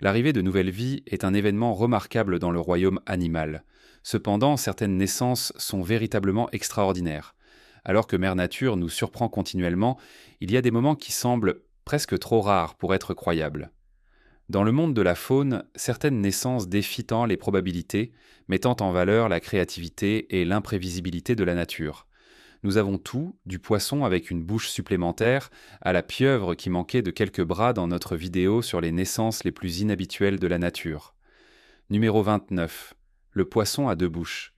L'arrivée de nouvelles vies est un événement remarquable dans le royaume animal. Cependant, certaines naissances sont véritablement extraordinaires. Alors que Mère Nature nous surprend continuellement, il y a des moments qui semblent presque trop rares pour être croyables. Dans le monde de la faune, certaines naissances défient tant les probabilités, mettant en valeur la créativité et l'imprévisibilité de la nature. Nous avons tout, du poisson avec une bouche supplémentaire, à la pieuvre qui manquait de quelques bras dans notre vidéo sur les naissances les plus inhabituelles de la nature. Numéro 29. Le poisson à deux bouches.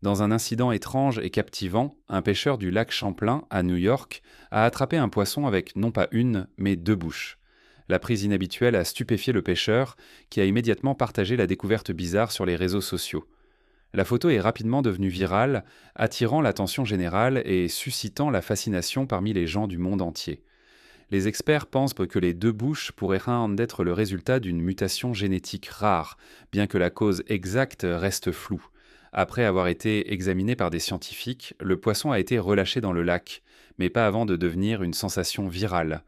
Dans un incident étrange et captivant, un pêcheur du lac Champlain, à New York, a attrapé un poisson avec non pas une, mais deux bouches. La prise inhabituelle a stupéfié le pêcheur, qui a immédiatement partagé la découverte bizarre sur les réseaux sociaux. La photo est rapidement devenue virale, attirant l'attention générale et suscitant la fascination parmi les gens du monde entier. Les experts pensent que les deux bouches pourraient être le résultat d'une mutation génétique rare, bien que la cause exacte reste floue. Après avoir été examiné par des scientifiques, le poisson a été relâché dans le lac, mais pas avant de devenir une sensation virale.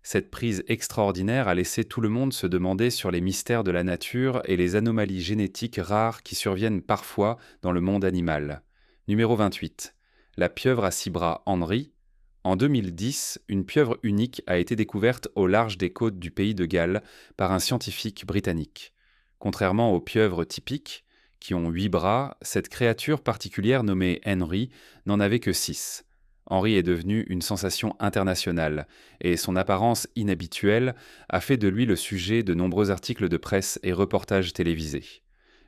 Cette prise extraordinaire a laissé tout le monde se demander sur les mystères de la nature et les anomalies génétiques rares qui surviennent parfois dans le monde animal. Numéro 28. La pieuvre à six bras Henry. En 2010, une pieuvre unique a été découverte au large des côtes du pays de Galles par un scientifique britannique. Contrairement aux pieuvres typiques, qui ont 8 bras, cette créature particulière nommée Henry n'en avait que 6. Henry est devenu une sensation internationale, et son apparence inhabituelle a fait de lui le sujet de nombreux articles de presse et reportages télévisés.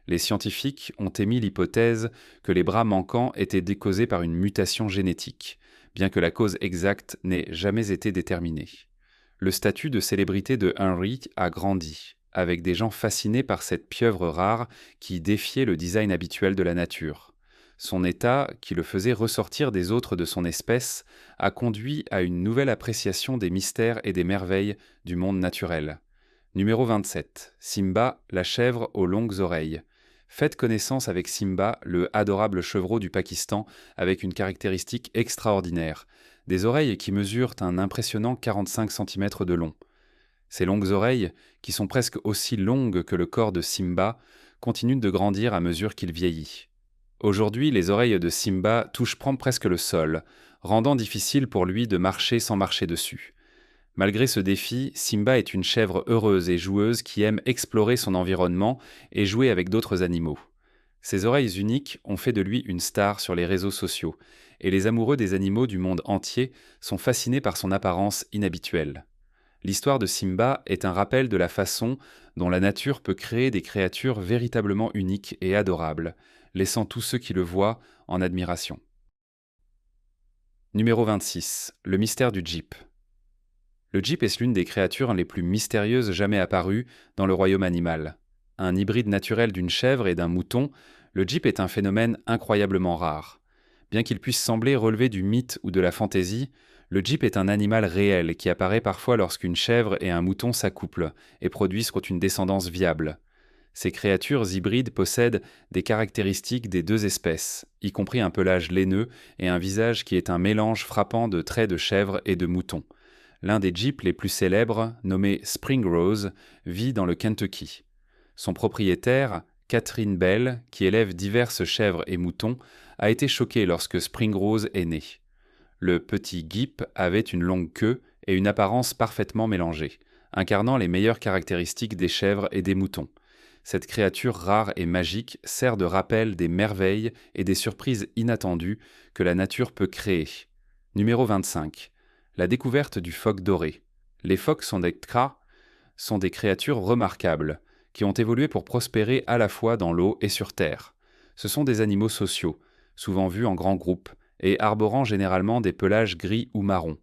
Les scientifiques ont émis l'hypothèse que les bras manquants étaient causés par une mutation génétique, bien que la cause exacte n'ait jamais été déterminée. Le statut de célébrité de Henry a grandi, avec des gens fascinés par cette pieuvre rare qui défiait le design habituel de la nature. Son état, qui le faisait ressortir des autres de son espèce, a conduit à une nouvelle appréciation des mystères et des merveilles du monde naturel. Numéro 27. Simba, la chèvre aux longues oreilles. Faites connaissance avec Simba, le adorable chevreau du Pakistan, avec une caractéristique extraordinaire, des oreilles qui mesurent un impressionnant 45 cm de long. Ces longues oreilles, qui sont presque aussi longues que le corps de Simba, continuent de grandir à mesure qu'il vieillit. Aujourd'hui, les oreilles de Simba touchent presque le sol, rendant difficile pour lui de marcher sans marcher dessus. Malgré ce défi, Simba est une chèvre heureuse et joueuse qui aime explorer son environnement et jouer avec d'autres animaux. Ses oreilles uniques ont fait de lui une star sur les réseaux sociaux, et les amoureux des animaux du monde entier sont fascinés par son apparence inhabituelle. L'histoire de Simba est un rappel de la façon dont la nature peut créer des créatures véritablement uniques et adorables, laissant tous ceux qui le voient en admiration. Numéro 26. Le mystère du Jeep. Le Jeep est l'une des créatures les plus mystérieuses jamais apparues dans le royaume animal. Un hybride naturel d'une chèvre et d'un mouton, le Jeep est un phénomène incroyablement rare. Bien qu'il puisse sembler relever du mythe ou de la fantaisie, le Jeep est un animal réel qui apparaît parfois lorsqu'une chèvre et un mouton s'accouplent et produisent une descendance viable. Ces créatures hybrides possèdent des caractéristiques des deux espèces, y compris un pelage laineux et un visage qui est un mélange frappant de traits de chèvre et de mouton. L'un des Jeeps les plus célèbres, nommé Spring Rose, vit dans le Kentucky. Son propriétaire, Catherine Bell, qui élève diverses chèvres et moutons, a été choquée lorsque Spring Rose est né. Le petit Jeep avait une longue queue et une apparence parfaitement mélangée, incarnant les meilleures caractéristiques des chèvres et des moutons. Cette créature rare et magique sert de rappel des merveilles et des surprises inattendues que la nature peut créer. Numéro 25. La découverte du phoque doré. Les phoques sont des créatures remarquables, qui ont évolué pour prospérer à la fois dans l'eau et sur terre. Ce sont des animaux sociaux, souvent vus en grands groupes, et arborant généralement des pelages gris ou marrons.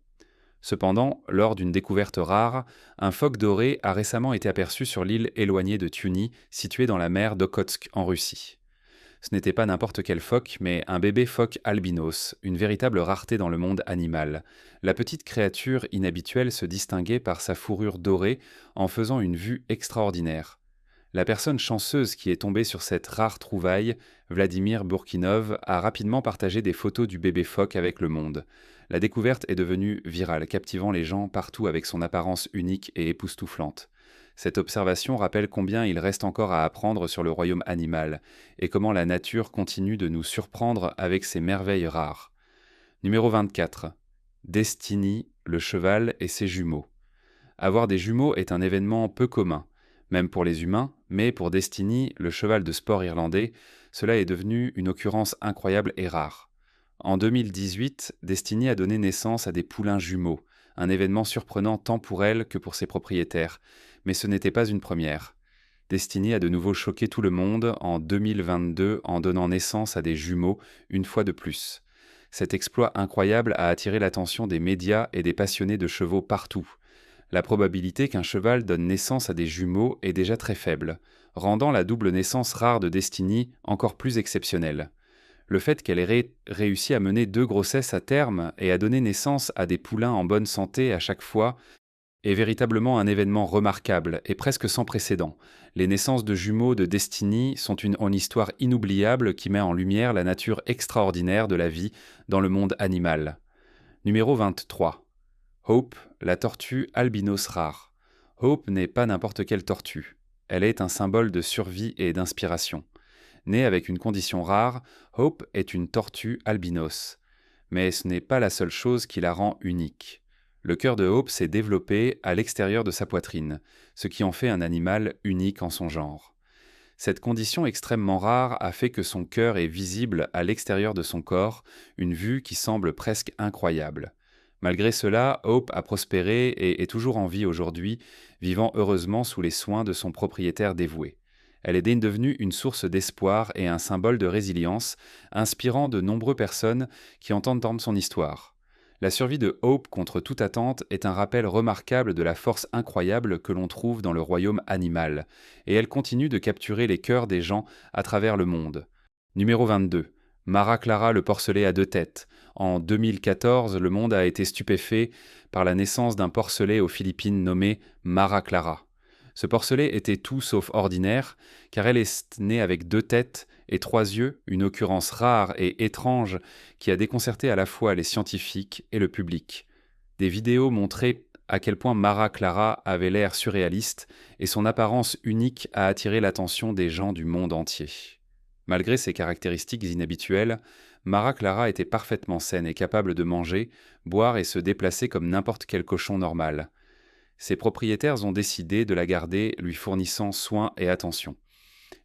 Cependant, lors d'une découverte rare, un phoque doré a récemment été aperçu sur l'île éloignée de Tuny, située dans la mer d'Okhotsk en Russie. Ce n'était pas n'importe quel phoque, mais un bébé phoque albinos, une véritable rareté dans le monde animal. La petite créature inhabituelle se distinguait par sa fourrure dorée en faisant une vue extraordinaire. La personne chanceuse qui est tombée sur cette rare trouvaille, Vladimir Bourkinov, a rapidement partagé des photos du bébé phoque avec le monde. La découverte est devenue virale, captivant les gens partout avec son apparence unique et époustouflante. Cette observation rappelle combien il reste encore à apprendre sur le royaume animal et comment la nature continue de nous surprendre avec ses merveilles rares. Numéro 24. Destiny, le cheval et ses jumeaux. Avoir des jumeaux est un événement peu commun, même pour les humains, mais pour Destiny, le cheval de sport irlandais, cela est devenu une occurrence incroyable et rare. En 2018, Destiny a donné naissance à des poulains jumeaux, un événement surprenant tant pour elle que pour ses propriétaires, mais ce n'était pas une première. Destiny a de nouveau choqué tout le monde en 2022 en donnant naissance à des jumeaux une fois de plus. Cet exploit incroyable a attiré l'attention des médias et des passionnés de chevaux partout. La probabilité qu'un cheval donne naissance à des jumeaux est déjà très faible, rendant la double naissance rare de Destiny encore plus exceptionnelle. Le fait qu'elle ait réussi à mener 2 grossesses à terme et à donner naissance à des poulains en bonne santé à chaque fois est véritablement un événement remarquable et presque sans précédent. Les naissances de jumeaux de Destiny sont une histoire inoubliable qui met en lumière la nature extraordinaire de la vie dans le monde animal. Numéro 23. Hope, la tortue albinos rare. Hope n'est pas n'importe quelle tortue. Elle est un symbole de survie et d'inspiration. Née avec une condition rare, Hope est une tortue albinos. Mais ce n'est pas la seule chose qui la rend unique. Le cœur de Hope s'est développé à l'extérieur de sa poitrine, ce qui en fait un animal unique en son genre. Cette condition extrêmement rare a fait que son cœur est visible à l'extérieur de son corps, une vue qui semble presque incroyable. Malgré cela, Hope a prospéré et est toujours en vie aujourd'hui, vivant heureusement sous les soins de son propriétaire dévoué. Elle est devenue une source d'espoir et un symbole de résilience, inspirant de nombreuses personnes qui entendent son histoire. La survie de Hope contre toute attente est un rappel remarquable de la force incroyable que l'on trouve dans le royaume animal, et elle continue de capturer les cœurs des gens à travers le monde. Numéro 22. Mara Clara le porcelet à 2 têtes. En 2014, le monde a été stupéfait par la naissance d'un porcelet aux Philippines nommé Mara Clara. Ce porcelet était tout sauf ordinaire, car elle est née avec 2 têtes et 3 yeux, une occurrence rare et étrange qui a déconcerté à la fois les scientifiques et le public. Des vidéos montraient à quel point Mara Clara avait l'air surréaliste et son apparence unique a attiré l'attention des gens du monde entier. Malgré ses caractéristiques inhabituelles, Mara Clara était parfaitement saine et capable de manger, boire et se déplacer comme n'importe quel cochon normal. Ses propriétaires ont décidé de la garder, lui fournissant soins et attention.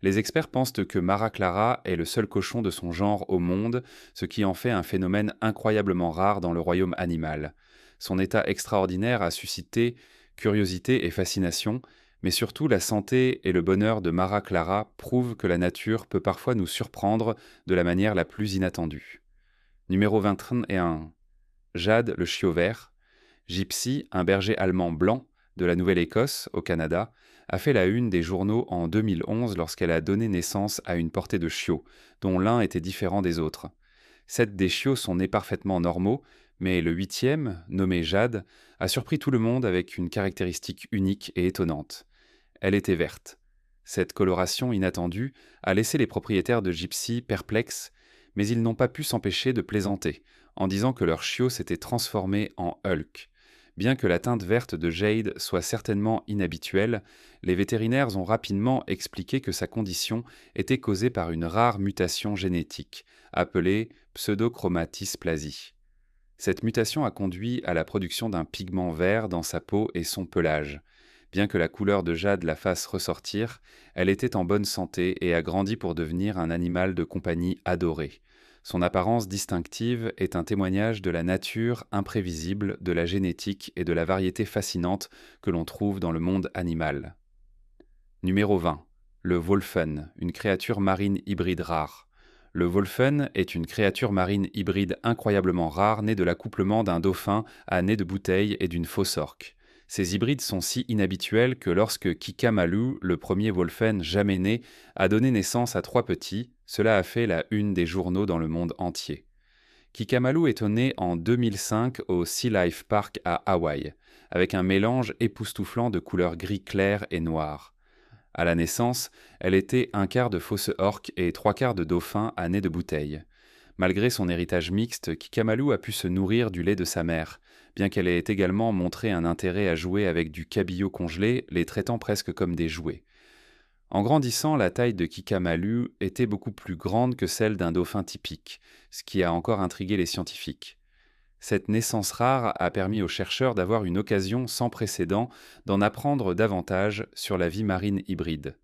Les experts pensent que Mara Clara est le seul cochon de son genre au monde, ce qui en fait un phénomène incroyablement rare dans le royaume animal. Son état extraordinaire a suscité curiosité et fascination, mais surtout la santé et le bonheur de Mara Clara prouvent que la nature peut parfois nous surprendre de la manière la plus inattendue. Numéro 21. Jade le chiot vert. Gypsy, un berger allemand blanc de la Nouvelle-Écosse, au Canada, a fait la une des journaux en 2011 lorsqu'elle a donné naissance à une portée de chiots, dont l'un était différent des autres. 7 des chiots sont nés parfaitement normaux, mais le 8e, nommé Jade, a surpris tout le monde avec une caractéristique unique et étonnante. Elle était verte. Cette coloration inattendue a laissé les propriétaires de Gypsy perplexes, mais ils n'ont pas pu s'empêcher de plaisanter, en disant que leur chiot s'était transformé en Hulk. Bien que la teinte verte de Jade soit certainement inhabituelle, les vétérinaires ont rapidement expliqué que sa condition était causée par une rare mutation génétique, appelée pseudochromatisplasie. Cette mutation a conduit à la production d'un pigment vert dans sa peau et son pelage. Bien que la couleur de Jade la fasse ressortir, elle était en bonne santé et a grandi pour devenir un animal de compagnie adoré. Son apparence distinctive est un témoignage de la nature imprévisible, de la génétique et de la variété fascinante que l'on trouve dans le monde animal. Numéro 20. Le Wolfen, une créature marine hybride rare. Le Wolfen est une créature marine hybride incroyablement rare née de l'accouplement d'un dauphin à nez de bouteille et d'une fausse orque. Ces hybrides sont si inhabituels que lorsque Kikamalu, le premier Wolfen jamais né, a donné naissance à 3 petits, cela a fait la une des journaux dans le monde entier. Kikamalu est né en 2005 au Sea Life Park à Hawaï, avec un mélange époustouflant de couleurs gris clair et noir. À la naissance, elle était un quart de fausse orque et 3 quarts de dauphin à nez de bouteille. Malgré son héritage mixte, Kikamalu a pu se nourrir du lait de sa mère, bien qu'elle ait également montré un intérêt à jouer avec du cabillaud congelé, les traitant presque comme des jouets. En grandissant, la taille de Kikamalu était beaucoup plus grande que celle d'un dauphin typique, ce qui a encore intrigué les scientifiques. Cette naissance rare a permis aux chercheurs d'avoir une occasion sans précédent d'en apprendre davantage sur la vie marine hybride.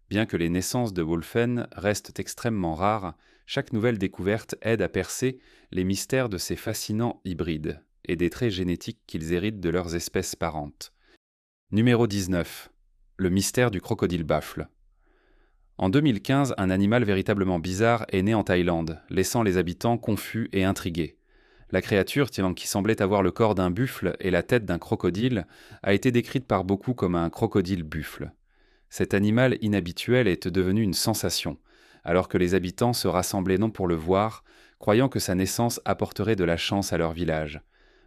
Bien que les naissances de Wolfen restent extrêmement rares, chaque nouvelle découverte aide à percer les mystères de ces fascinants hybrides et des traits génétiques qu'ils héritent de leurs espèces parentes. Numéro 19. Le mystère du crocodile baffle. En 2015, un animal véritablement bizarre est né en Thaïlande, laissant les habitants confus et intrigués. La créature, qui semblait avoir le corps d'un buffle et la tête d'un crocodile, a été décrite par beaucoup comme un crocodile-buffle. Cet animal inhabituel est devenu une sensation, alors que les habitants se rassemblaient non pour le voir, croyant que sa naissance apporterait de la chance à leur village.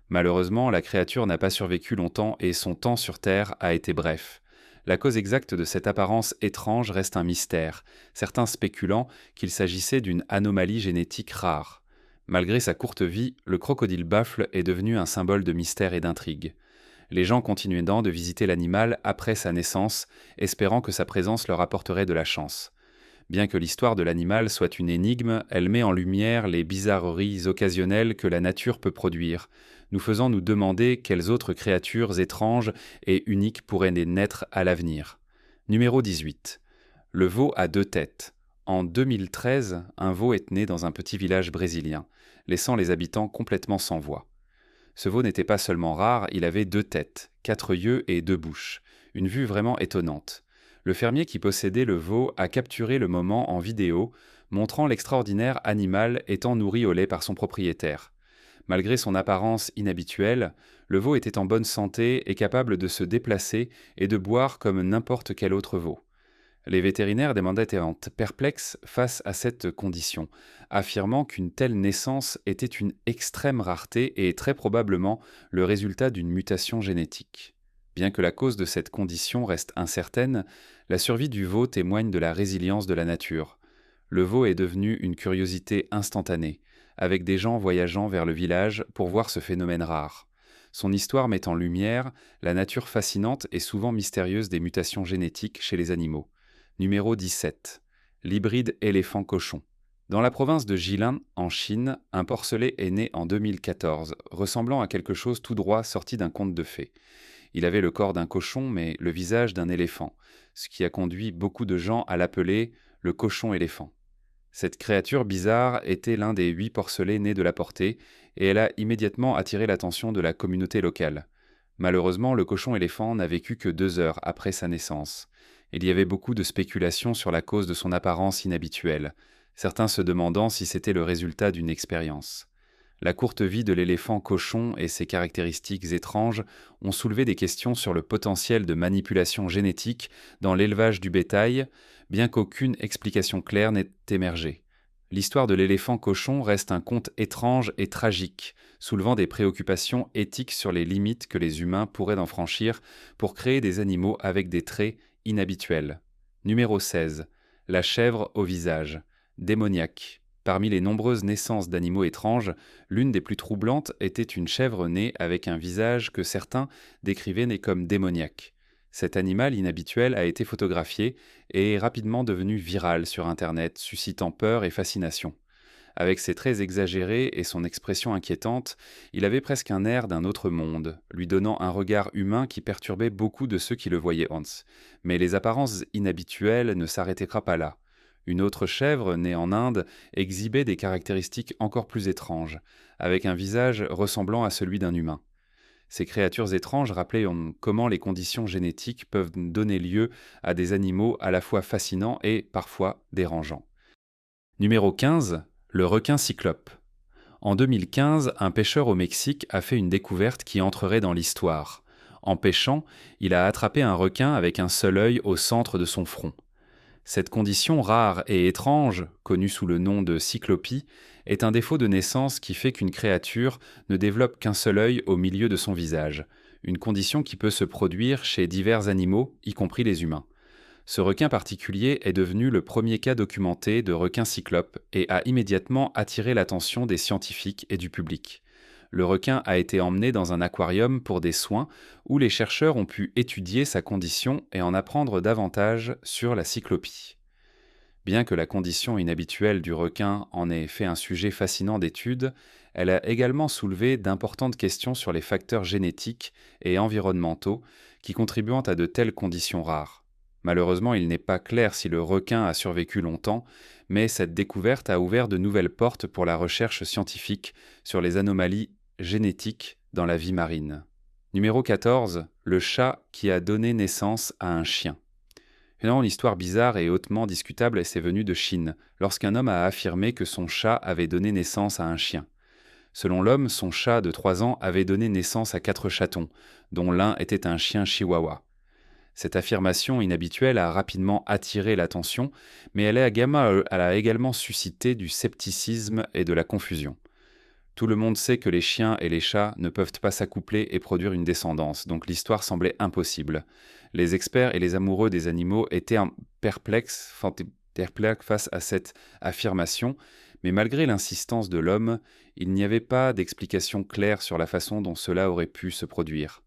Malheureusement, la créature n'a pas survécu longtemps et son temps sur Terre a été bref. La cause exacte de cette apparence étrange reste un mystère, certains spéculant qu'il s'agissait d'une anomalie génétique rare. Malgré sa courte vie, le crocodile baffle est devenu un symbole de mystère et d'intrigue. Les gens continuent de visiter l'animal après sa naissance, espérant que sa présence leur apporterait de la chance. Bien que l'histoire de l'animal soit une énigme, elle met en lumière les bizarreries occasionnelles que la nature peut produire, nous faisant nous demander quelles autres créatures étranges et uniques pourraient naître à l'avenir. Numéro 18. Le veau à deux têtes. En 2013, un veau est né dans un petit village brésilien, laissant les habitants complètement sans voix. Ce veau n'était pas seulement rare, il avait deux têtes, 4 yeux et 2 bouches, une vue vraiment étonnante. Le fermier qui possédait le veau a capturé le moment en vidéo, montrant l'extraordinaire animal étant nourri au lait par son propriétaire. Malgré son apparence inhabituelle, le veau était en bonne santé et capable de se déplacer et de boire comme n'importe quel autre veau. Les vétérinaires demandaient perplexes face à cette condition, affirmant qu'une telle naissance était une extrême rareté et très probablement le résultat d'une mutation génétique. Bien que la cause de cette condition reste incertaine, la survie du veau témoigne de la résilience de la nature. Le veau est devenu une curiosité instantanée, avec des gens voyageant vers le village pour voir ce phénomène rare. Son histoire met en lumière la nature fascinante et souvent mystérieuse des mutations génétiques chez les animaux. Numéro 17. L'hybride éléphant-cochon. Dans la province de Jilin, en Chine, un porcelet est né en 2014, ressemblant à quelque chose tout droit sorti d'un conte de fées. Il avait le corps d'un cochon, mais le visage d'un éléphant, ce qui a conduit beaucoup de gens à l'appeler le cochon-éléphant. Cette créature bizarre était l'un des 8 porcelets nés de la portée, et elle a immédiatement attiré l'attention de la communauté locale. Malheureusement, le cochon-éléphant n'a vécu que 2 heures après sa naissance. Il y avait beaucoup de spéculations sur la cause de son apparence inhabituelle, certains se demandant si c'était le résultat d'une expérience. La courte vie de l'éléphant cochon et ses caractéristiques étranges ont soulevé des questions sur le potentiel de manipulation génétique dans l'élevage du bétail, bien qu'aucune explication claire n'ait émergé. L'histoire de l'éléphant cochon reste un conte étrange et tragique, soulevant des préoccupations éthiques sur les limites que les humains pourraient en franchir pour créer des animaux avec des traits inhabituels. Numéro 16. La chèvre au visage. Démoniaque. Parmi les nombreuses naissances d'animaux étranges, l'une des plus troublantes était une chèvre née avec un visage que certains décrivaient comme démoniaque. Cet animal inhabituel a été photographié et est rapidement devenu viral sur Internet, suscitant peur et fascination. Avec ses traits exagérés et son expression inquiétante, il avait presque un air d'un autre monde, lui donnant un regard humain qui perturbait beaucoup de ceux qui le voyaient Hans. Mais les apparences inhabituelles ne s'arrêtaient pas là. Une autre chèvre, née en Inde, exhibait des caractéristiques encore plus étranges, avec un visage ressemblant à celui d'un humain. Ces créatures étranges rappelaient comment les conditions génétiques peuvent donner lieu à des animaux à la fois fascinants et parfois dérangeants. Numéro 15. Le requin cyclope. En 2015, un pêcheur au Mexique a fait une découverte qui entrerait dans l'histoire. En pêchant, il a attrapé un requin avec un seul œil au centre de son front. Cette condition rare et étrange, connue sous le nom de cyclopie, est un défaut de naissance qui fait qu'une créature ne développe qu'un seul œil au milieu de son visage, une condition qui peut se produire chez divers animaux, y compris les humains. Ce requin particulier est devenu le premier cas documenté de requin cyclope et a immédiatement attiré l'attention des scientifiques et du public. Le requin a été emmené dans un aquarium pour des soins où les chercheurs ont pu étudier sa condition et en apprendre davantage sur la cyclopie. Bien que la condition inhabituelle du requin en ait fait un sujet fascinant d'étude, elle a également soulevé d'importantes questions sur les facteurs génétiques et environnementaux qui contribuent à de telles conditions rares. Malheureusement, il n'est pas clair si le requin a survécu longtemps, mais cette découverte a ouvert de nouvelles portes pour la recherche scientifique sur les anomalies génétiques dans la vie marine. Numéro 14. Le chat qui a donné naissance à un chien. Finalement, l'histoire bizarre et hautement discutable c'est venue de Chine, lorsqu'un homme a affirmé que son chat avait donné naissance à un chien. Selon l'homme, son chat de 3 ans avait donné naissance à 4 chatons, dont l'un était un chien chihuahua. Cette affirmation inhabituelle a rapidement attiré l'attention, mais elle a également suscité du scepticisme et de la confusion. Tout le monde sait que les chiens et les chats ne peuvent pas s'accoupler et produire une descendance, donc l'histoire semblait impossible. Les experts et les amoureux des animaux étaient perplexes face à cette affirmation, mais malgré l'insistance de l'homme, il n'y avait pas d'explication claire sur la façon dont cela aurait pu se produire.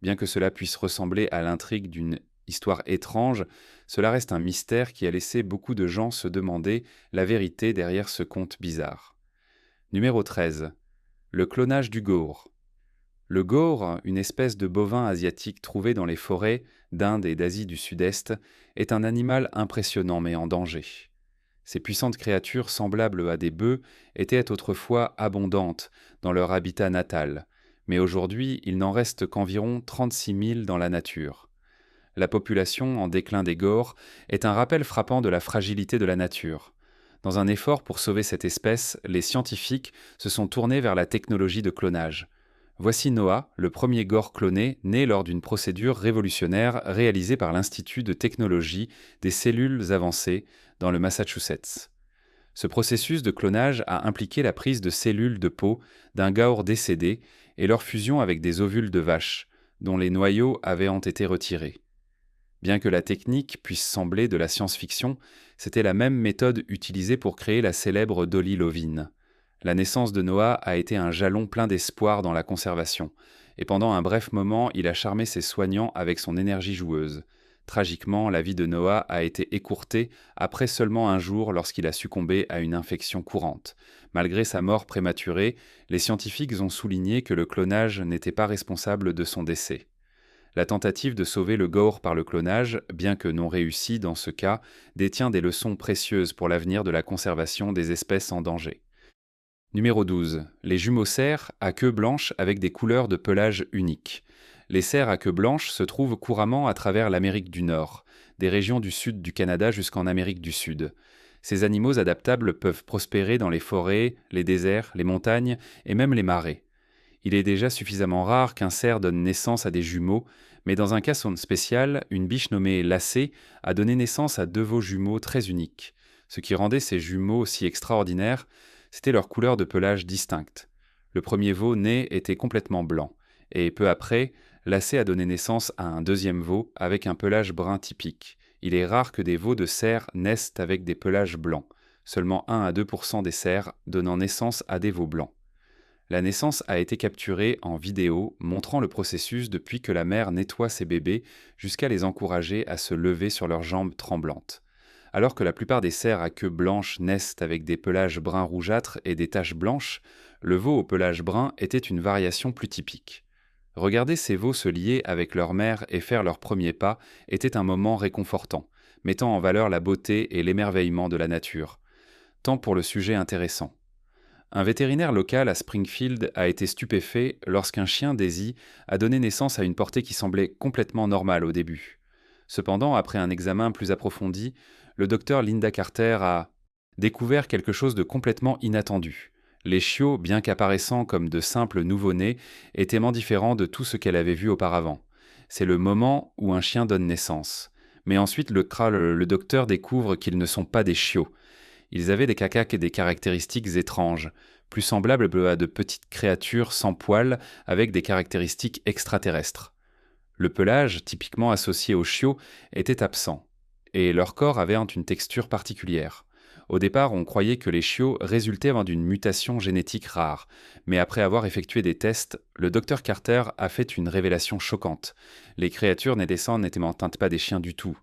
Bien que cela puisse ressembler à l'intrigue d'une histoire étrange, cela reste un mystère qui a laissé beaucoup de gens se demander la vérité derrière ce conte bizarre. Numéro 13. Le clonage du gaur. Le gaur, une espèce de bovin asiatique trouvé dans les forêts d'Inde et d'Asie du Sud-Est, est un animal impressionnant mais en danger. Ces puissantes créatures semblables à des bœufs étaient autrefois abondantes dans leur habitat natal, mais aujourd'hui il n'en reste qu'environ 36 000 dans la nature. La population en déclin des gaurs est un rappel frappant de la fragilité de la nature. Dans un effort pour sauver cette espèce, les scientifiques se sont tournés vers la technologie de clonage. Voici Noah, le premier gaur cloné, né lors d'une procédure révolutionnaire réalisée par l'Institut de technologie des cellules avancées dans le Massachusetts. Ce processus de clonage a impliqué la prise de cellules de peau d'un gaur décédé et leur fusion avec des ovules de vache, dont les noyaux avaient été retirés. Bien que la technique puisse sembler de la science-fiction, c'était la même méthode utilisée pour créer la célèbre Dolly Lovin. La naissance de Noah a été un jalon plein d'espoir dans la conservation, et pendant un bref moment, il a charmé ses soignants avec son énergie joueuse. Tragiquement, la vie de Noah a été écourtée après seulement un jour lorsqu'il a succombé à une infection courante. Malgré sa mort prématurée, les scientifiques ont souligné que le clonage n'était pas responsable de son décès. La tentative de sauver le gaur par le clonage, bien que non réussie dans ce cas, détient des leçons précieuses pour l'avenir de la conservation des espèces en danger. Numéro 12. Les jumeaux cerfs à queue blanche avec des couleurs de pelage uniques. Les cerfs à queue blanche se trouvent couramment à travers l'Amérique du Nord, des régions du sud du Canada jusqu'en Amérique du Sud. Ces animaux adaptables peuvent prospérer dans les forêts, les déserts, les montagnes et même les marais. Il est déjà suffisamment rare qu'un cerf donne naissance à des jumeaux, mais dans un cas spécial, une biche nommée Lacée a donné naissance à 2 veaux jumeaux très uniques. Ce qui rendait ces jumeaux si extraordinaires, c'était leur couleur de pelage distincte. Le premier veau né était complètement blanc, et peu après, Lacée a donné naissance à un deuxième veau avec un pelage brun typique. Il est rare que des veaux de cerf naissent avec des pelages blancs, seulement 1 à 2% des cerfs donnant naissance à des veaux blancs. La naissance a été capturée en vidéo, montrant le processus depuis que la mère nettoie ses bébés jusqu'à les encourager à se lever sur leurs jambes tremblantes. Alors que la plupart des cerfs à queue blanche naissent avec des pelages bruns rougeâtres et des taches blanches, le veau au pelage brun était une variation plus typique. Regarder ces veaux se lier avec leur mère et faire leurs premiers pas était un moment réconfortant, mettant en valeur la beauté et l'émerveillement de la nature. Tant pour le sujet intéressant. Un vétérinaire local à Springfield a été stupéfait lorsqu'un chien Daisy a donné naissance à une portée qui semblait complètement normale au début. Cependant, après un examen plus approfondi, le docteur Linda Carter a découvert quelque chose de complètement inattendu. Les chiots, bien qu'apparaissant comme de simples nouveau-nés, étaient différents de tout ce qu'elle avait vu auparavant. C'est le moment où un chien donne naissance. Mais ensuite, le docteur découvre qu'ils ne sont pas des chiots. Ils avaient des cacaques et des caractéristiques étranges, plus semblables à de petites créatures sans poils avec des caractéristiques extraterrestres. Le pelage, typiquement associé aux chiots, était absent. et leur corps avait une texture particulière. Au départ, on croyait que les chiots résultaient d'une mutation génétique rare, mais après avoir effectué des tests, le docteur Carter a fait une révélation choquante. Les créatures naissant n'étaient pas des chiens du tout.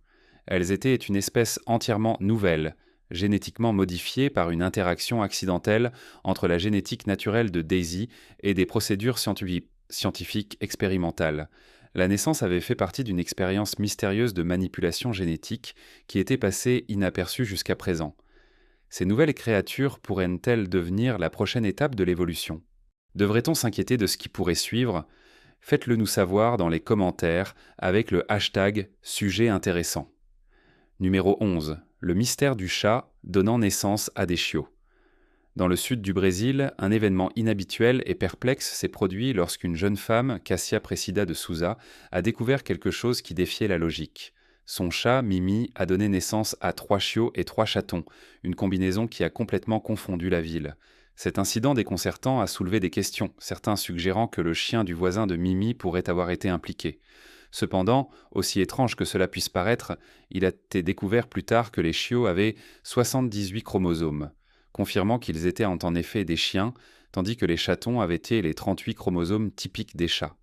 Elles étaient une espèce entièrement nouvelle, génétiquement modifiée par une interaction accidentelle entre la génétique naturelle de Daisy et des procédures scientifiques expérimentales. La naissance avait fait partie d'une expérience mystérieuse de manipulation génétique qui était passée inaperçue jusqu'à présent. Ces nouvelles créatures pourraient-elles devenir la prochaine étape de l'évolution? Devrait-on s'inquiéter de ce qui pourrait suivre? Faites-le nous savoir dans les commentaires avec le hashtag sujet intéressant. Numéro 11. Le mystère du chat donnant naissance à des chiots. Dans le sud du Brésil, un événement inhabituel et perplexe s'est produit lorsqu'une jeune femme, Cassia Presida de Souza, a découvert quelque chose qui défiait la logique. Son chat, Mimi, a donné naissance à 3 chiots et 3 chatons, une combinaison qui a complètement confondu la ville. Cet incident déconcertant a soulevé des questions, certains suggérant que le chien du voisin de Mimi pourrait avoir été impliqué. Cependant, aussi étrange que cela puisse paraître, il a été découvert plus tard que les chiots avaient 78 chromosomes, confirmant qu'ils étaient en effet des chiens, tandis que les chatons avaient les 38 chromosomes typiques des chats.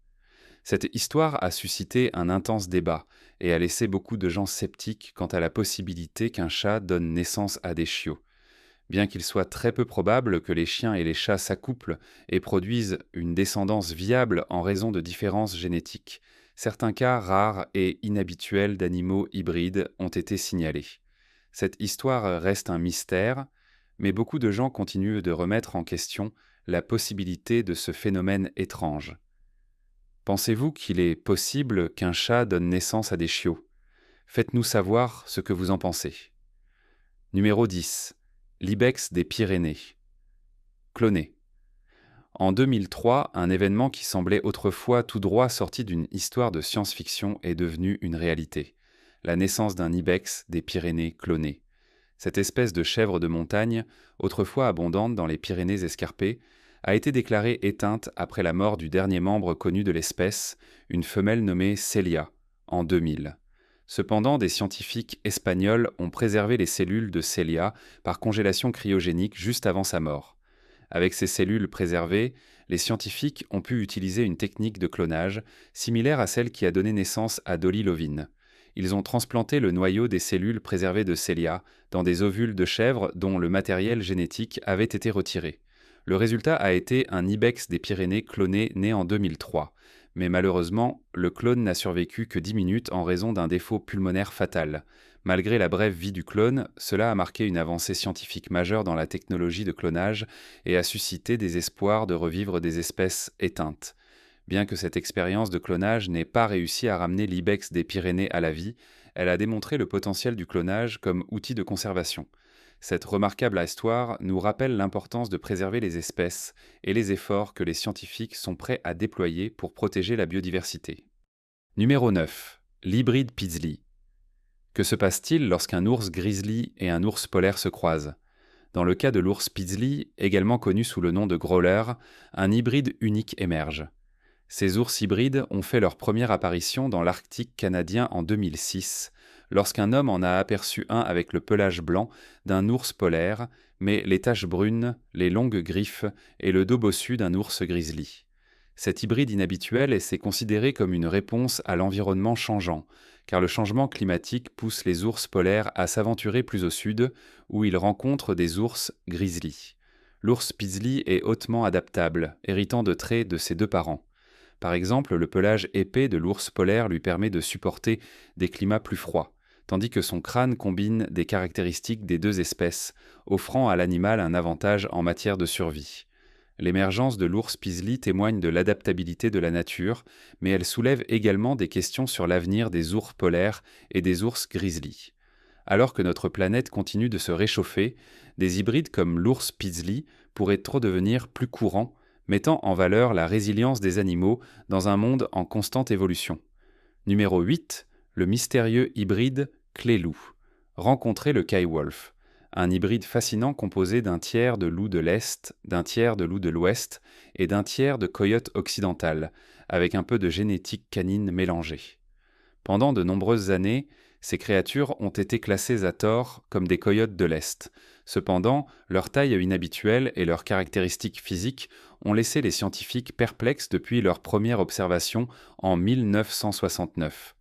Cette histoire a suscité un intense débat et a laissé beaucoup de gens sceptiques quant à la possibilité qu'un chat donne naissance à des chiots. Bien qu'il soit très peu probable que les chiens et les chats s'accouplent et produisent une descendance viable en raison de différences génétiques, certains cas rares et inhabituels d'animaux hybrides ont été signalés. Cette histoire reste un mystère, mais beaucoup de gens continuent de remettre en question la possibilité de ce phénomène étrange. Pensez-vous qu'il est possible qu'un chat donne naissance à des chiots? Faites-nous savoir ce que vous en pensez. Numéro 10. L'ibex des Pyrénées. Cloné. En 2003, un événement qui semblait autrefois tout droit sorti d'une histoire de science-fiction est devenu une réalité. La naissance d'un ibex des Pyrénées cloné. Cette espèce de chèvre de montagne, autrefois abondante dans les Pyrénées escarpées, a été déclarée éteinte après la mort du dernier membre connu de l'espèce, une femelle nommée Célia, en 2000. Cependant, des scientifiques espagnols ont préservé les cellules de Célia par congélation cryogénique juste avant sa mort. Avec ces cellules préservées, les scientifiques ont pu utiliser une technique de clonage similaire à celle qui a donné naissance à Dolly Lovin. Ils ont transplanté le noyau des cellules préservées de Célia dans des ovules de chèvre dont le matériel génétique avait été retiré. Le résultat a été un ibex des Pyrénées cloné né en 2003. Mais malheureusement, le clone n'a survécu que 10 minutes en raison d'un défaut pulmonaire fatal. Malgré la brève vie du clone, cela a marqué une avancée scientifique majeure dans la technologie de clonage et a suscité des espoirs de revivre des espèces éteintes. Bien que cette expérience de clonage n'ait pas réussi à ramener l'ibex des Pyrénées à la vie, elle a démontré le potentiel du clonage comme outil de conservation. Cette remarquable histoire nous rappelle l'importance de préserver les espèces et les efforts que les scientifiques sont prêts à déployer pour protéger la biodiversité. Numéro 9. L'hybride Paisley. Que se passe-t-il lorsqu'un ours grizzly et un ours polaire se croisent? Dans le cas de l'ours Paisley, également connu sous le nom de growler, un hybride unique émerge. Ces ours hybrides ont fait leur première apparition dans l'Arctique canadien en 2006, lorsqu'un homme en a aperçu un avec le pelage blanc d'un ours polaire, mais les taches brunes, les longues griffes et le dos bossu d'un ours grizzly. Cet hybride inhabituel s'est considéré comme une réponse à l'environnement changeant, car le changement climatique pousse les ours polaires à s'aventurer plus au sud, où ils rencontrent des ours grizzly. L'ours Paisley est hautement adaptable, héritant de traits de ses deux parents. Par exemple, le pelage épais de l'ours polaire lui permet de supporter des climats plus froids, tandis que son crâne combine des caractéristiques des deux espèces, offrant à l'animal un avantage en matière de survie. L'émergence de l'ours Paisley témoigne de l'adaptabilité de la nature, mais elle soulève également des questions sur l'avenir des ours polaires et des ours grizzly. Alors que notre planète continue de se réchauffer, des hybrides comme l'ours Paisley pourraient devenir plus courants, mettant en valeur la résilience des animaux dans un monde en constante évolution. Numéro 8. Le mystérieux hybride clé-loup. Rencontrez le Kaiwolf, un hybride fascinant composé d'un tiers de loup de l'Est, d'un tiers de loup de l'Ouest et d'un tiers de coyote occidental, avec un peu de génétique canine mélangée. Pendant de nombreuses années, Ces créatures ont été classées à tort comme des coyotes de l'Est. Cependant, leur taille inhabituelle et leurs caractéristiques physiques ont laissé les scientifiques perplexes depuis leur première observation en 1969.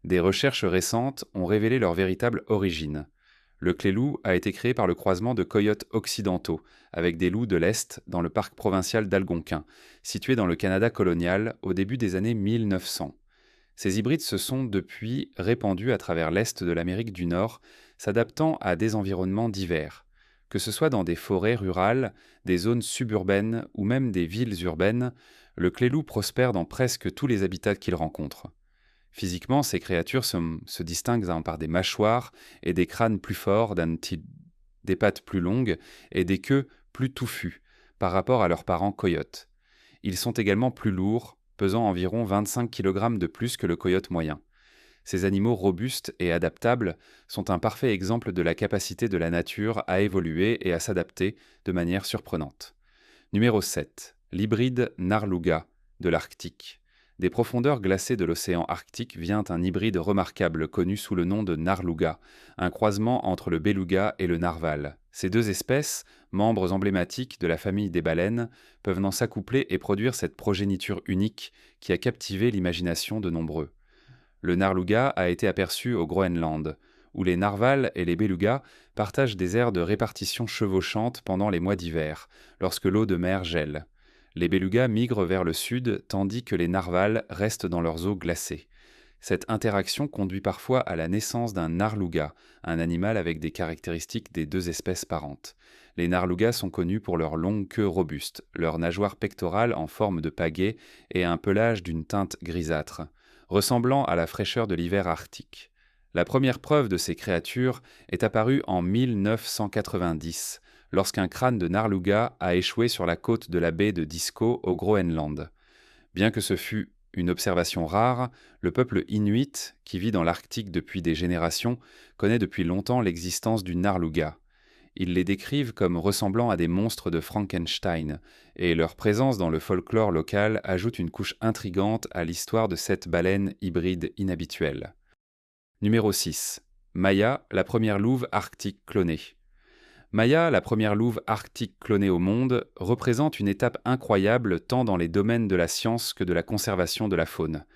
Des recherches récentes ont révélé leur véritable origine. Le clé-loup a été créé par le croisement de coyotes occidentaux avec des loups de l'Est dans le parc provincial d'Algonquin, situé dans le Canada colonial au début des années 1900. Ces hybrides se sont depuis répandus à travers l'Est de l'Amérique du Nord, s'adaptant à des environnements divers. Que ce soit dans des forêts rurales, des zones suburbaines ou même des villes urbaines, le clé-loup prospère dans presque tous les habitats qu'il rencontre. Physiquement, ces créatures se distinguent par des mâchoires et des crânes plus forts, des pattes plus longues et des queues plus touffues par rapport à leurs parents coyotes. Ils sont également plus lourds, pesant environ 25 kg de plus que le coyote moyen. Ces animaux robustes et adaptables sont un parfait exemple de la capacité de la nature à évoluer et à s'adapter de manière surprenante. Numéro 7. L'hybride Narluga de l'Arctique. Des profondeurs glacées de l'océan Arctique vient un hybride remarquable connu sous le nom de Narluga, un croisement entre le beluga et le narval. Ces deux espèces, membres emblématiques de la famille des baleines, peuvent s'accoupler et produire cette progéniture unique qui a captivé l'imagination de nombreux. Le Narluga a été aperçu au Groenland, où les narvals et les belugas partagent des aires de répartition chevauchantes pendant les mois d'hiver, lorsque l'eau de mer gèle. Les belugas migrent vers le sud tandis que les narvals restent dans leurs eaux glacées. Cette interaction conduit parfois à la naissance d'un narluga, un animal avec des caractéristiques des deux espèces parentes. Les narlugas sont connus pour leur longue queue robuste, leur nageoire pectorale en forme de pagaie et un pelage d'une teinte grisâtre, ressemblant à la fraîcheur de l'hiver arctique. La première preuve de ces créatures est apparue en 1990, lorsqu'un crâne de narluga a échoué sur la côte de la baie de Disko au Groenland. Bien que ce fût une observation rare, le peuple inuit, qui vit dans l'Arctique depuis des générations, connaît depuis longtemps l'existence du narluga. Ils les décrivent comme ressemblant à des monstres de Frankenstein, et leur présence dans le folklore local ajoute une couche intrigante à l'histoire de cette baleine hybride inhabituelle. Numéro 6. Maya, la première louve arctique clonée. Maya, la première louve arctique clonée au monde, représente une étape incroyable tant dans les domaines de la science que de la conservation de la faune.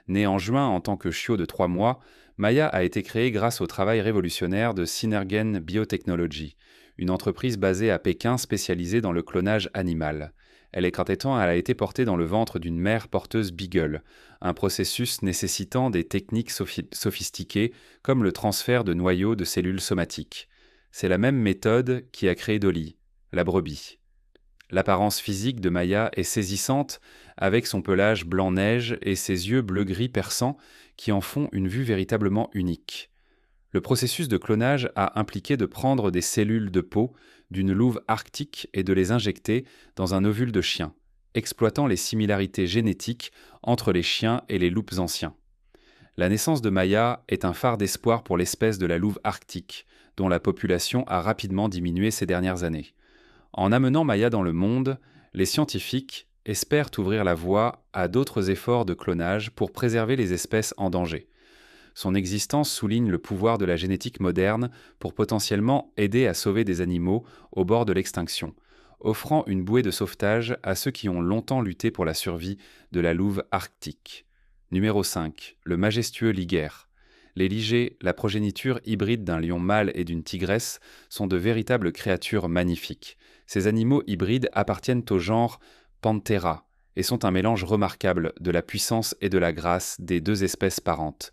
Née en juin en tant que chiot de 3 mois, Maya a été créée grâce au travail révolutionnaire de Synergen Biotechnology, une entreprise basée à Pékin spécialisée dans le clonage animal. Elle a été portée dans le ventre d'une mère porteuse Beagle, un processus nécessitant des techniques sophistiquées comme le transfert de noyaux de cellules somatiques. C'est la même méthode qui a créé Dolly, la brebis. L'apparence physique de Maya est saisissante, avec son pelage blanc-neige et ses yeux bleu-gris perçants qui en font une vue véritablement unique. Le processus de clonage a impliqué de prendre des cellules de peau d'une louve arctique et de les injecter dans un ovule de chien, exploitant les similarités génétiques entre les chiens et les loups anciens. La naissance de Maya est un phare d'espoir pour l'espèce de la louve arctique, dont la population a rapidement diminué ces dernières années. En amenant Maya dans le monde, les scientifiques espèrent ouvrir la voie à d'autres efforts de clonage pour préserver les espèces en danger. Son existence souligne le pouvoir de la génétique moderne pour potentiellement aider à sauver des animaux au bord de l'extinction, offrant une bouée de sauvetage à ceux qui ont longtemps lutté pour la survie de la louve arctique. Numéro 5. Le majestueux liguère. Les ligers, la progéniture hybride d'un lion mâle et d'une tigresse, sont de véritables créatures magnifiques. Ces animaux hybrides appartiennent au genre Panthera et sont un mélange remarquable de la puissance et de la grâce des deux espèces parentes.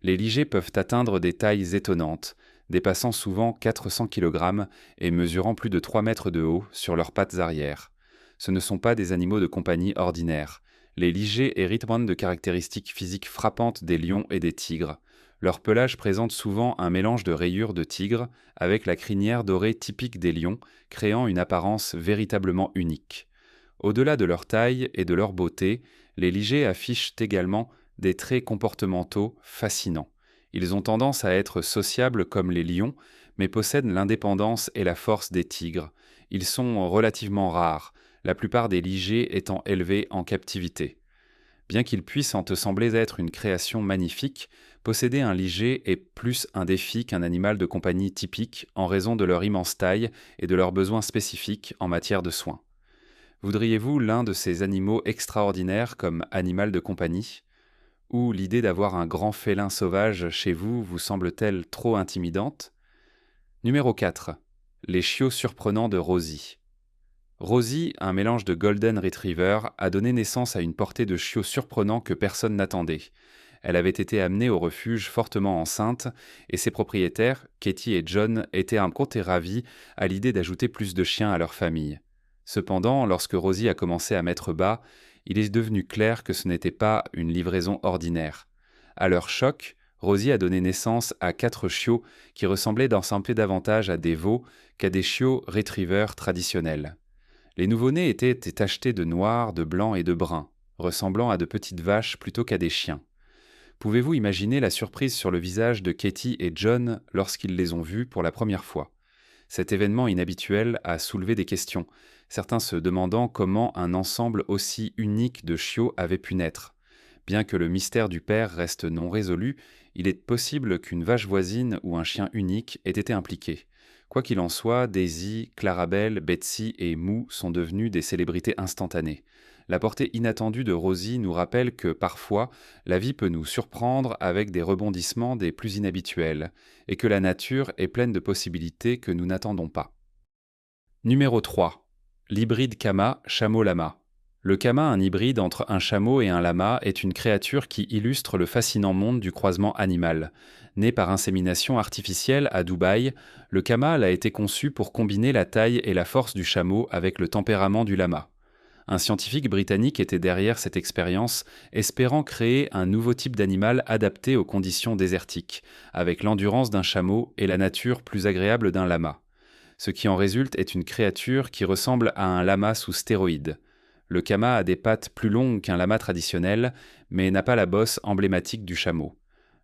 Les ligers peuvent atteindre des tailles étonnantes, dépassant souvent 400 kg et mesurant plus de 3 mètres de haut sur leurs pattes arrière. Ce ne sont pas des animaux de compagnie ordinaires. Les ligers héritent de caractéristiques physiques frappantes des lions et des tigres. Leur pelage présente souvent un mélange de rayures de tigre avec la crinière dorée typique des lions, créant une apparence véritablement unique. Au-delà de leur taille et de leur beauté, les ligers affichent également des traits comportementaux fascinants. Ils ont tendance à être sociables comme les lions, mais possèdent l'indépendance et la force des tigres. Ils sont relativement rares, la plupart des ligers étant élevés en captivité. Bien qu'ils puissent en te sembler être une création magnifique, Posséder un liger est plus un défi qu'un animal de compagnie typique en raison de leur immense taille et de leurs besoins spécifiques en matière de soins. Voudriez-vous l'un de ces animaux extraordinaires comme animal de compagnie? Ou l'idée d'avoir un grand félin sauvage chez vous vous semble-t-elle trop intimidante? Numéro 4. Les chiots surprenants de Rosie. Rosie, un mélange de Golden Retriever, a donné naissance à une portée de chiots surprenants que personne n'attendait. Elle avait été amenée au refuge fortement enceinte, et ses propriétaires, Katie et John, étaient un côté ravis à l'idée d'ajouter plus de chiens à leur famille. Cependant, lorsque Rosie a commencé à mettre bas, il est devenu clair que ce n'était pas une livraison ordinaire. À leur choc, Rosie a donné naissance à 4 chiots qui ressemblaient dans un peu davantage à des veaux qu'à des chiots retrievers traditionnels. Les nouveau-nés étaient tachetés de noir, de blanc et de brun, ressemblant à de petites vaches plutôt qu'à des chiens. Pouvez-vous imaginer la surprise sur le visage de Katie et John lorsqu'ils les ont vus pour la première fois? Cet événement inhabituel a soulevé des questions, certains se demandant comment un ensemble aussi unique de chiots avait pu naître. Bien que le mystère du père reste non résolu, il est possible qu'une vache voisine ou un chien unique ait été impliqué. Quoi qu'il en soit, Daisy, Clarabelle, Betsy et Moo sont devenus des célébrités instantanées. La portée inattendue de Rosie nous rappelle que, parfois, la vie peut nous surprendre avec des rebondissements des plus inhabituels, et que la nature est pleine de possibilités que nous n'attendons pas. Numéro 3. L'hybride Kama, chameau-lama. Le kama, un hybride entre un chameau et un lama, est une créature qui illustre le fascinant monde du croisement animal. Né par insémination artificielle à Dubaï, le kama a été conçu pour combiner la taille et la force du chameau avec le tempérament du lama. Un scientifique britannique était derrière cette expérience, espérant créer un nouveau type d'animal adapté aux conditions désertiques, avec l'endurance d'un chameau et la nature plus agréable d'un lama. Ce qui en résulte est une créature qui ressemble à un lama sous stéroïdes. Le kama a des pattes plus longues qu'un lama traditionnel, mais n'a pas la bosse emblématique du chameau.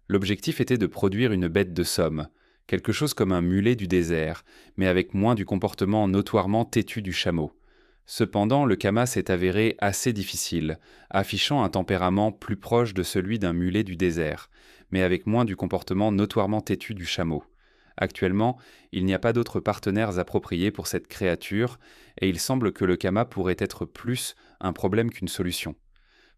L'objectif était de produire une bête de somme, quelque chose comme un mulet du désert, mais avec moins du comportement notoirement têtu du chameau. Cependant, le kama s'est avéré assez difficile, affichant un tempérament plus proche de celui d'un mulet du désert, mais avec moins du comportement notoirement têtu du chameau. Actuellement, il n'y a pas d'autres partenaires appropriés pour cette créature, et il semble que le kama pourrait être plus un problème qu'une solution.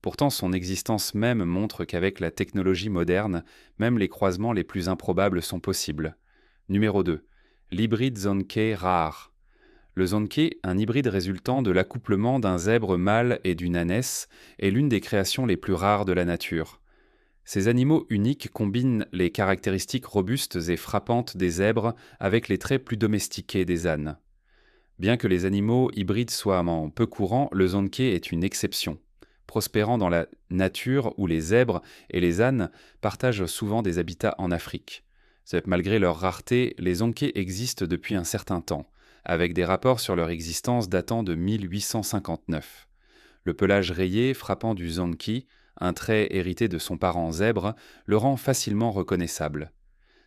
Pourtant, son existence même montre qu'avec la technologie moderne, même les croisements les plus improbables sont possibles. Numéro 2. L'hybride Zonkey rare. Le Zonkey, un hybride résultant de l'accouplement d'un zèbre mâle et d'une ânesse, est l'une des créations les plus rares de la nature. Ces animaux uniques combinent les caractéristiques robustes et frappantes des zèbres avec les traits plus domestiqués des ânes. Bien que les animaux hybrides soient peu courants, le Zonkey est une exception, prospérant dans la nature où les zèbres et les ânes partagent souvent des habitats en Afrique. Malgré leur rareté, les Zonkey existent depuis un certain temps, avec des rapports sur leur existence datant de 1859. Le pelage rayé frappant du Zonkey, un trait hérité de son parent zèbre, le rend facilement reconnaissable.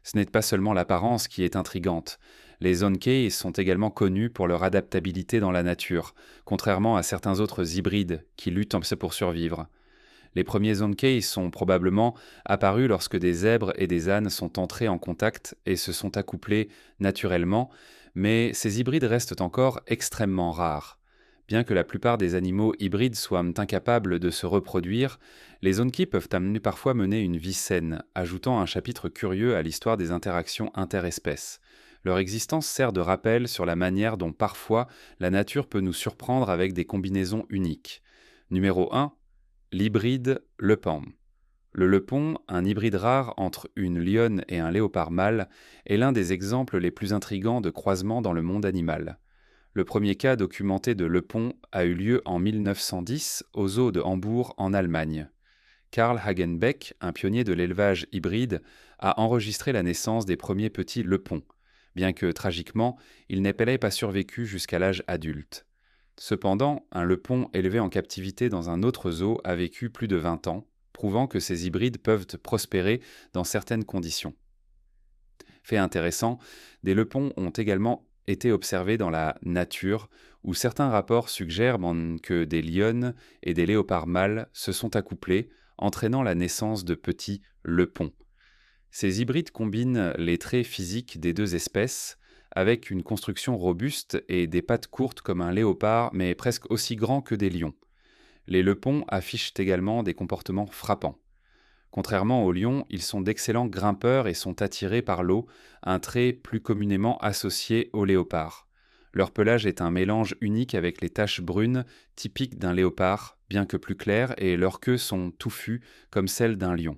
Ce n'est pas seulement l'apparence qui est intrigante. Les Zonkey sont également connus pour leur adaptabilité dans la nature, contrairement à certains autres hybrides qui luttent pour survivre. Les premiers Zonkey sont probablement apparus lorsque des zèbres et des ânes sont entrés en contact et se sont accouplés naturellement, mais ces hybrides restent encore extrêmement rares. Bien que la plupart des animaux hybrides soient incapables de se reproduire, les Zonkey peuvent parfois mener une vie saine, ajoutant un chapitre curieux à l'histoire des interactions interespèces. Leur existence sert de rappel sur la manière dont parfois la nature peut nous surprendre avec des combinaisons uniques. Numéro 1. L'hybride lepon. Le lepon, un hybride rare entre une lionne et un léopard mâle, est l'un des exemples les plus intrigants de croisement dans le monde animal. Le premier cas documenté de lepon a eu lieu en 1910 au zoo de Hambourg en Allemagne. Karl Hagenbeck, un pionnier de l'élevage hybride, a enregistré la naissance des premiers petits lepons, bien que tragiquement, il n'ait pas survécu jusqu'à l'âge adulte. Cependant, un lepon élevé en captivité dans un autre zoo a vécu plus de 20 ans, prouvant que ces hybrides peuvent prospérer dans certaines conditions. Fait intéressant, des lepons ont également été observés dans la nature, où certains rapports suggèrent que des lionnes et des léopards mâles se sont accouplés, entraînant la naissance de petits lepons. Ces hybrides combinent les traits physiques des deux espèces avec une construction robuste et des pattes courtes comme un léopard, mais presque aussi grand que des lions. Les lepons affichent également des comportements frappants. Contrairement aux lions, ils sont d'excellents grimpeurs et sont attirés par l'eau, un trait plus communément associé au léopard. Leur pelage est un mélange unique avec les taches brunes typiques d'un léopard, bien que plus claires, et leurs queues sont touffues comme celles d'un lion.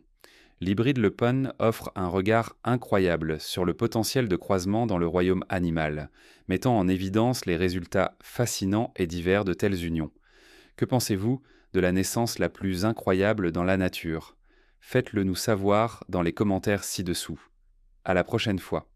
L'hybride lepon offre un regard incroyable sur le potentiel de croisement dans le royaume animal, mettant en évidence les résultats fascinants et divers de telles unions. Que pensez-vous de la naissance la plus incroyable dans la nature? Faites-le nous savoir dans les commentaires ci-dessous. À la prochaine fois.